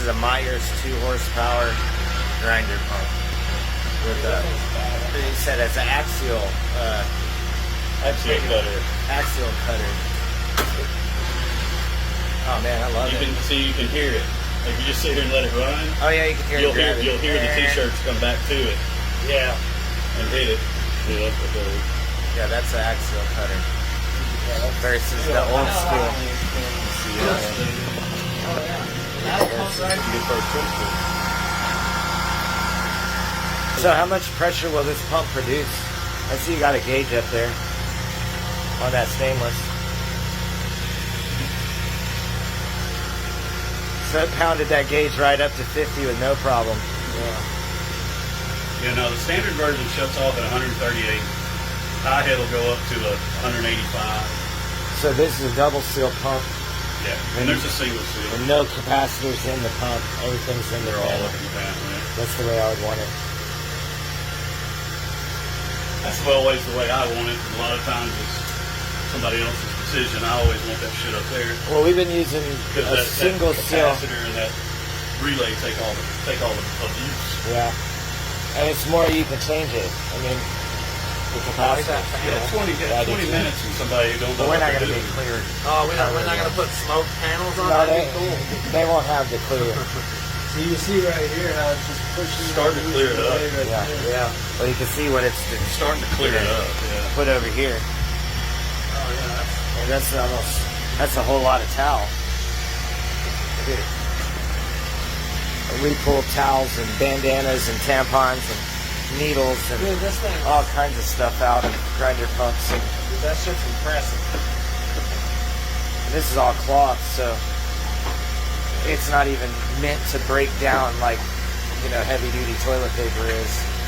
a Myers 2 horsepower grinder pump with he said it's an axial Axial cutter. Oh man, I love it. You can hear it. If you just sit here and let it run, Oh yeah, you can hear it. You'll hear the t-shirts come back to it. Yeah. And hit it. Yeah, that's what that is. Yeah, that's an axial cutter. Versus the old school. So how much pressure will this pump produce? I see you got a gauge up there on that stainless. So it pounded that gauge right up to 50 with no problem. Yeah, no, the standard version shuts off at 138. High head will go up to 185. So this is a double seal pump. Yeah, and there's a single seal. And no capacitors in the pump. Everything's in the They're all panel. up in the panel, yeah. That's the way I would want it. That's always the way I want it. A lot of times it's somebody else's decision. I always want that shit up there. Well, we've been using a single seal. Capacitor and that relay take all the abuse. Yeah. And it's more you can change it. I mean, the capacitor. Yeah, 20 minutes and somebody who don't know. But we're not what going to they're be doing. clear. Oh, we're not going to put smoke panels on? No, That'd be cool. they won't have the clear. So you see right here how it's just pushing. Starting to clear it up. Yeah. Well, you can see what it's Starting to clear it up. Yeah. put over here. Oh, yeah. That's a whole lot of towel. Look at it. We pull towels and bandanas and tampons and needles and Dude, this thing, all kinds of stuff out of grinder pumps. And that shit's impressive. this is all cloth, so it's not even meant to break down like, heavy duty toilet paper is.